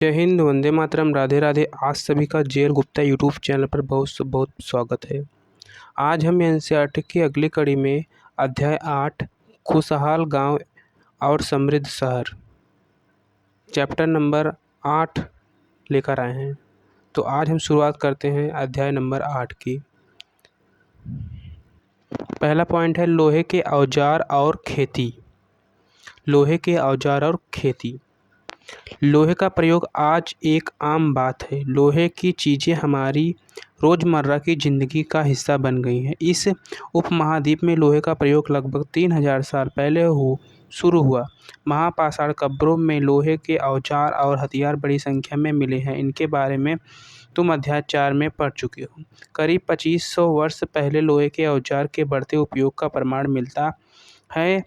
जय हिंद, वंदे मातरम, राधे राधे। आज सभी का जेएल गुप्ता यूट्यूब चैनल पर बहुत बहुत स्वागत है। आज हम एनसीईआरटी की अगली कड़ी में अध्याय 8 खुशहाल गांव और समृद्ध शहर चैप्टर नंबर 8 लेकर आए हैं। तो आज हम शुरुआत करते हैं अध्याय नंबर 8 की। पहला पॉइंट है लोहे के औजार और खेती। लोहे के औजार और खेती। लोहे का प्रयोग आज एक आम बात है। लोहे की चीज़ें हमारी रोज़मर्रा की ज़िंदगी का हिस्सा बन गई हैं। इस उपमहाद्वीप में लोहे का प्रयोग लगभग 3000 साल पहले शुरू हुआ। महापाषाण कब्रों में लोहे के औजार और हथियार बड़ी संख्या में मिले हैं। इनके बारे में तुम अध्याय 4 में पढ़ चुके हो। करीब 2500 वर्ष पहले लोहे के औजार के बढ़ते उपयोग का प्रमाण मिलता है।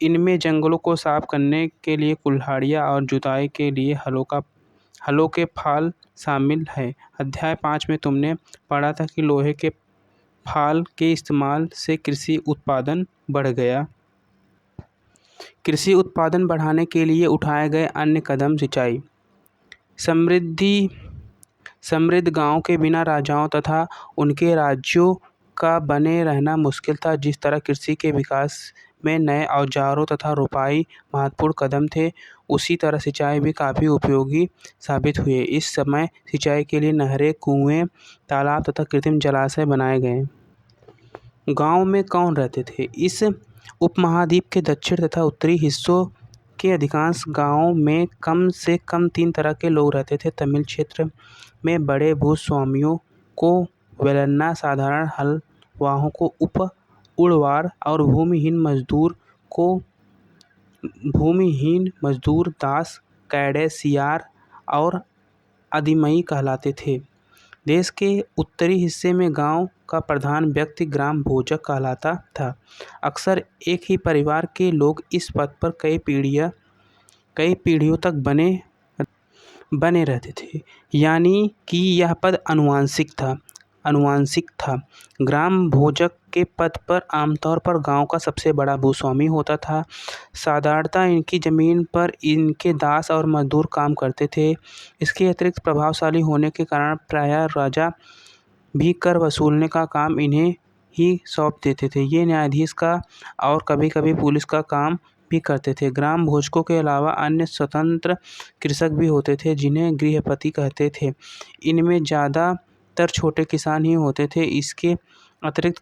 इनमें जंगलों को साफ करने के लिए कुल्हाड़ियाँ और जुताई के लिए हलों के फाल शामिल हैं। अध्याय 5 में तुमने पढ़ा था कि लोहे के फाल के इस्तेमाल से कृषि उत्पादन बढ़ गया। कृषि उत्पादन बढ़ाने के लिए उठाए गए अन्य कदम सिंचाई। समृद्ध गांव के बिना राजाओं तथा उनके राज्यों का बने रहना मुश्किल था। जिस तरह कृषि के विकास में नए औजारों तथा रोपाई महत्वपूर्ण कदम थे, उसी तरह सिंचाई भी काफ़ी उपयोगी साबित हुए। इस समय सिंचाई के लिए नहरें, कुएं, तालाब तथा कृत्रिम जलाशय बनाए गए। गांव में कौन रहते थे? इस उपमहाद्वीप के दक्षिण तथा उत्तरी हिस्सों के अधिकांश गांवों में कम से कम 3 तरह के लोग रहते थे। तमिल क्षेत्र में बड़े भूस्वामियों को वेलन्ना, साधारण हलवाहों को उड़वार और भूमिहीन मजदूर दास, कैडे, सियार और आदिमई कहलाते थे। देश के उत्तरी हिस्से में गांव का प्रधान व्यक्ति ग्राम भोजक कहलाता था। अक्सर एक ही परिवार के लोग इस पद पर कई पीढ़ियों तक बने रहते थे, यानी कि यह पद अनुवांशिक था। ग्राम भोजक के पद पर आमतौर पर गांव का सबसे बड़ा भूस्वामी होता था। साधारणतः इनकी जमीन पर इनके दास और मजदूर काम करते थे। इसके अतिरिक्त प्रभावशाली होने के कारण प्रायः राजा भी कर वसूलने का काम इन्हें ही सौंप देते थे। ये न्यायाधीश का और कभी-कभी पुलिस का काम भी करते थे। ग्राम भोजकों के अलावा अन्य स्वतंत्र कृषक भी होते थे, जिन्हें गृहपति कहते थे। इनमें ज़्यादातर छोटे किसान ही होते थे। इसके अतिरिक्त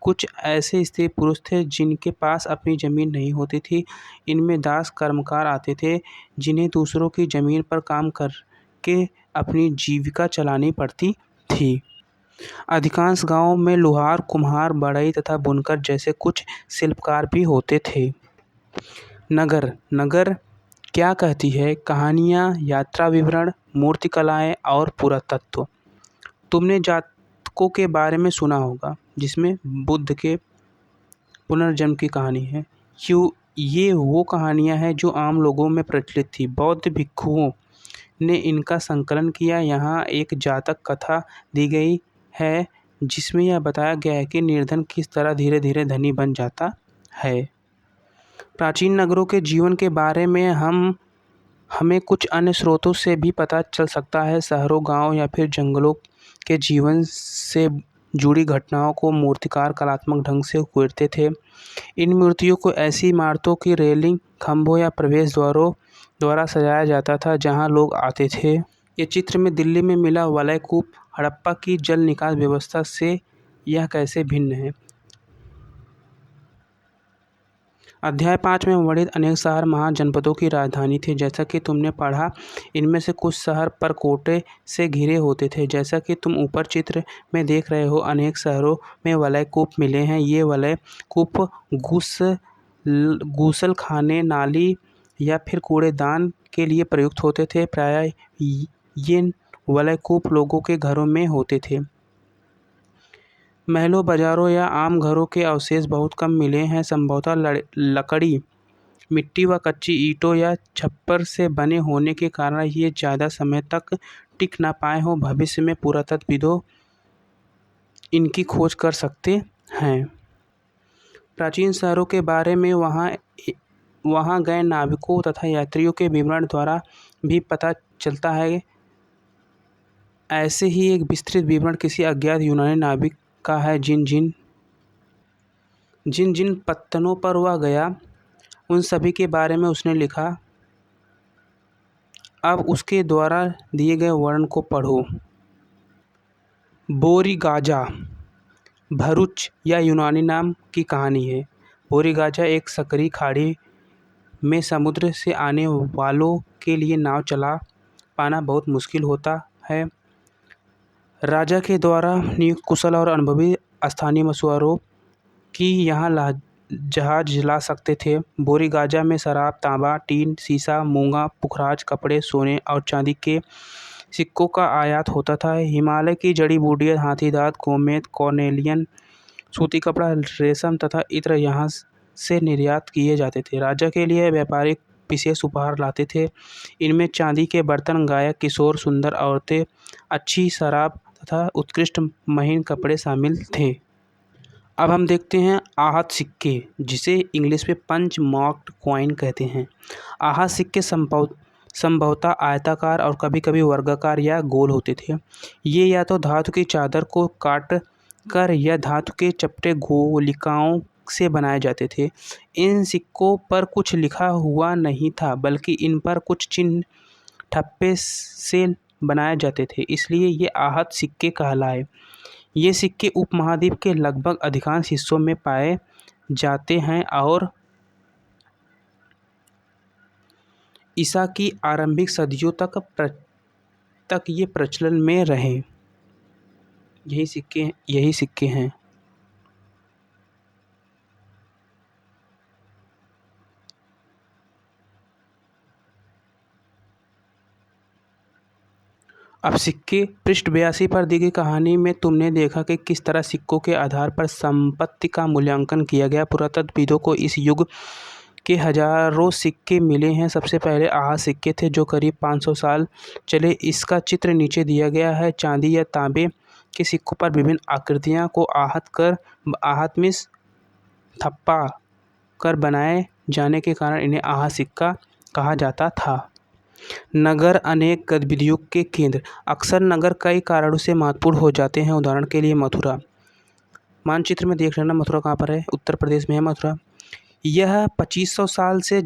कुछ ऐसे स्त्री पुरुष थे जिनके पास अपनी ज़मीन नहीं होती थी। इनमें दास कर्मकार आते थे, जिन्हें दूसरों की ज़मीन पर काम करके अपनी जीविका चलानी पड़ती थी। अधिकांश गांवों में लोहार, कुम्हार, बढ़ई तथा बुनकर जैसे कुछ शिल्पकार भी होते थे। नगर क्या कहती है? कहानियाँ, यात्रा विवरण, मूर्तिकलाएँ और पुरातत्व। तुमने जातकों के बारे में सुना होगा, जिसमें बुद्ध के पुनर्जन्म की कहानी है। ये वो कहानियाँ हैं जो आम लोगों में प्रचलित थी। बौद्ध भिक्षुओं ने इनका संकलन किया। यहाँ एक जातक कथा दी गई है, जिसमें यह बताया गया है कि निर्धन किस तरह धीरे धीरे धनी बन जाता है। प्राचीन नगरों के जीवन के बारे में हमें कुछ अन्य स्रोतों से भी पता चल सकता है। शहरों, गांव या फिर जंगलों के जीवन से जुड़ी घटनाओं को मूर्तिकार कलात्मक ढंग से उकेरते थे। इन मूर्तियों को ऐसी इमारतों की रेलिंग, खंभों या प्रवेश द्वारों द्वारा सजाया जाता था जहां लोग आते थे। ये चित्र में दिल्ली में मिला वलय कूप, हड़प्पा की जल निकास व्यवस्था से यह कैसे भिन्न है? अध्याय 5 में वर्णित अनेक शहर महाजनपदों की राजधानी थे। जैसा कि तुमने पढ़ा, इनमें से कुछ शहर परकोटे से घिरे होते थे। जैसा कि तुम ऊपर चित्र में देख रहे हो, अनेक शहरों में वलय कूप मिले हैं। ये वलय कूप गूसलखाने, नाली या फिर कूड़ेदान के लिए प्रयुक्त होते थे। प्रायः ये वलय कूप लोगों के घरों में होते थे। महलों, बाजारों या आम घरों के अवशेष बहुत कम मिले हैं। संभवतः लकड़ी, मिट्टी व कच्ची ईंटों या छप्पर से बने होने के कारण ये ज़्यादा समय तक टिक न पाए हों। भविष्य में पुरातत्वविदों इनकी खोज कर सकते हैं। प्राचीन शहरों के बारे में वहाँ गए नाविकों तथा यात्रियों के विवरण द्वारा भी पता चलता है। ऐसे ही एक विस्तृत विवरण किसी अज्ञात यूनानी नाविक का है। जिन जिन पत्तनों पर वह गया उन सभी के बारे में उसने लिखा। अब उसके द्वारा दिए गए वर्णन को पढ़ो। बोरीगाजा भरूच या यूनानी नाम की कहानी है। बोरीगाजा एक सकरी खाड़ी में समुद्र से आने वालों के लिए नाव चला पाना बहुत मुश्किल होता है। राजा के द्वारा नियुक्त कुशल और अनुभवी स्थानीय मछुआरों की यहाँ जहाज ला सकते थे। बोरीगाजा में शराब, तांबा, टीन, सीसा, मूंगा, पुखराज, कपड़े, सोने और चांदी के सिक्कों का आयात होता था। हिमालय की जड़ी बूटियाँ, हाथीदांत, गोमेद, कॉर्नेलियन, सूती कपड़ा, रेशम तथा इत्र यहाँ से निर्यात किए जाते थे। राजा के लिए व्यापारी विशेष उपहार लाते थे। इनमें चांदी के बर्तन, गायक, किशोर, सुंदर औरतें, अच्छी शराब तथा उत्कृष्ट महीन कपड़े शामिल थे। अब हम देखते हैं आहत सिक्के, जिसे इंग्लिश में पंच मार्क्ड कॉइन कहते हैं। आहत सिक्के संभवतः आयताकार और कभी-कभी वर्गाकार या गोल होते थे। ये या तो धातु की चादर को काट कर या धातु के चपटे गोलिकाओं से बनाए जाते थे। इन सिक्कों पर कुछ लिखा हुआ नहीं था, बल्कि इन पर कुछ चिन्ह ठप्पे से बनाए जाते थे, इसलिए ये आहत सिक्के कहलाए। ये सिक्के उपमहाद्वीप के लगभग अधिकांश हिस्सों में पाए जाते हैं और ईसा की आरंभिक सदियों तक ये प्रचलन में रहे। यही सिक्के हैं। अब सिक्के पृष्ठ 82 पर दी गई कहानी में तुमने देखा कि किस तरह सिक्कों के आधार पर संपत्ति का मूल्यांकन किया गया। पुरातत्वविदों को इस युग के हजारों सिक्के मिले हैं। सबसे पहले आहत सिक्के थे जो करीब 500 साल चले। इसका चित्र नीचे दिया गया है। चांदी या तांबे के सिक्कों पर विभिन्न आकृतियों को आहत में थप्पा कर बनाए जाने के कारण इन्हें आहत सिक्का कहा जाता था। नगर अनेक गतिविधियों के केंद्र। अक्सर नगर कई कारणों से महत्वपूर्ण हो जाते हैं। उदाहरण के लिए मथुरा। मानचित्र में देख लेना मथुरा कहाँ पर है। उत्तर प्रदेश में है मथुरा। यह 2500 साल से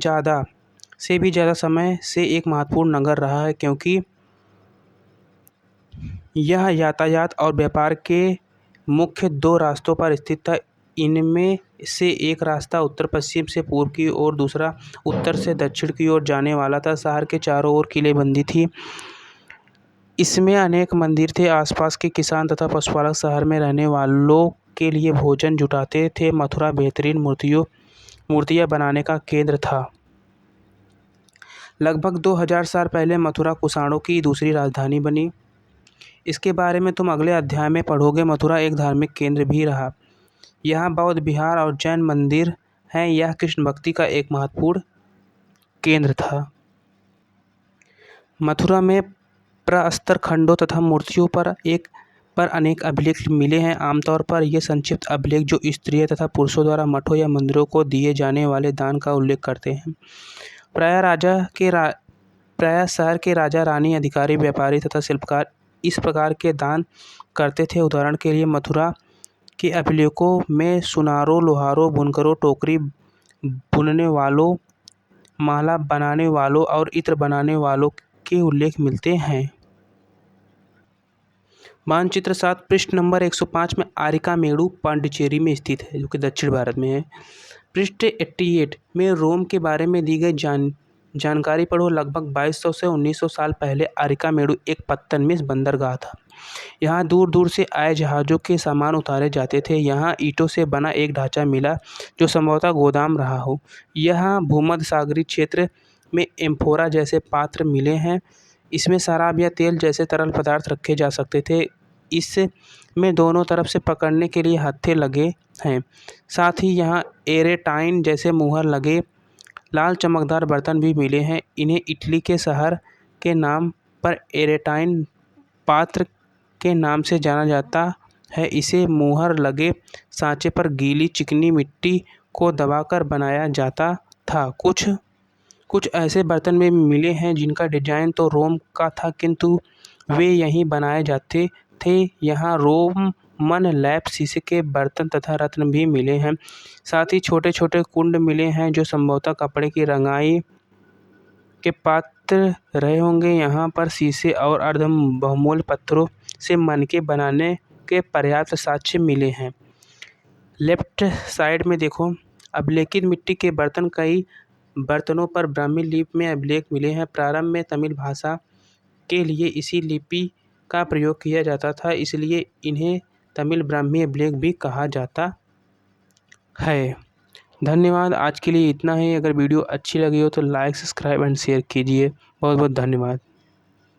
भी ज़्यादा समय से एक महत्वपूर्ण नगर रहा है, क्योंकि यह यातायात और व्यापार के मुख्य 2 रास्तों पर स्थित था। इनमें से एक रास्ता उत्तर पश्चिम से पूर्व की ओर, दूसरा उत्तर से दक्षिण की ओर जाने वाला था। शहर के चारों ओर किलेबंदी थी। इसमें अनेक मंदिर थे। आसपास के किसान तथा पशुपालक शहर में रहने वालों के लिए भोजन जुटाते थे। मथुरा बेहतरीन मूर्तियाँ बनाने का केंद्र था। लगभग 2000 साल पहले मथुरा कुषाणों की दूसरी राजधानी बनी। इसके बारे में तुम अगले अध्याय में पढ़ोगे। मथुरा एक धार्मिक केंद्र भी रहा। यहाँ बौद्ध विहार और जैन मंदिर हैं। यह कृष्ण भक्ति का एक महत्वपूर्ण केंद्र था। मथुरा में प्रस्तर खंडों तथा मूर्तियों पर अनेक अभिलेख मिले हैं। आमतौर पर ये संक्षिप्त अभिलेख जो स्त्रियों तथा पुरुषों द्वारा मठों या मंदिरों को दिए जाने वाले दान का उल्लेख करते हैं। प्रायः शहर के राजा, रानी, अधिकारी, व्यापारी तथा शिल्पकार इस प्रकार के दान करते थे। उदाहरण के लिए मथुरा के अभिलेखों में सुनारों, लोहारों, बुनकरों, टोकरी बुनने वालों, माला बनाने वालों और इत्र बनाने वालों के उल्लेख मिलते हैं। मानचित्र 7 पृष्ठ नंबर 105 में आरिकामेडु पांडिचेरी में स्थित है, जो कि दक्षिण भारत में है। पृष्ठ 88 में रोम के बारे में दी गई जानकारी पढ़ो। लगभग 2200 से 1900 साल पहले आरिकामेडु एक पत्तन में बंदरगाह था। यहाँ दूर दूर से आए जहाज़ों के सामान उतारे जाते थे। यहाँ ईंटों से बना एक ढांचा मिला जो संभवतः गोदाम रहा हो। यहाँ भूमध्य सागरीय क्षेत्र में एम्फोरा जैसे पात्र मिले हैं। इसमें शराब या तेल जैसे तरल पदार्थ रखे जा सकते थे। इसमें दोनों तरफ से पकड़ने के लिए हत्थे लगे हैं। साथ ही यहाँ एरेटाइन जैसे मुहर लगे लाल चमकदार बर्तन भी मिले हैं। इन्हें इटली के शहर के नाम पर एरेटाइन पात्र के नाम से जाना जाता है। इसे मुहर लगे सांचे पर गीली चिकनी मिट्टी को दबाकर बनाया जाता था। कुछ ऐसे बर्तन में मिले हैं जिनका डिजाइन तो रोम का था, किंतु वे यहीं बनाए जाते थे। यहाँ रोमन लैप शीशे के बर्तन तथा रत्न भी मिले हैं। साथ ही छोटे छोटे कुंड मिले हैं जो संभवतः कपड़े की रंगाई के पात्र रहे होंगे। यहाँ पर शीशे और अर्ध बहुमूल्य पत्थरों से मनके बनाने के पर्याप्त साक्ष्य मिले हैं। लेफ्ट साइड में देखो, अभिलेखित मिट्टी के बर्तन। कई बर्तनों पर ब्राह्मी लिपि में अभिलेख मिले हैं। प्रारंभ में तमिल भाषा के लिए इसी लिपि का प्रयोग किया जाता था, इसलिए इन्हें तमिल ब्राह्मी अभिलेख भी कहा जाता है। धन्यवाद। आज के लिए इतना ही। अगर वीडियो अच्छी लगी हो तो लाइक, सब्सक्राइब एंड शेयर कीजिए। बहुत बहुत धन्यवाद।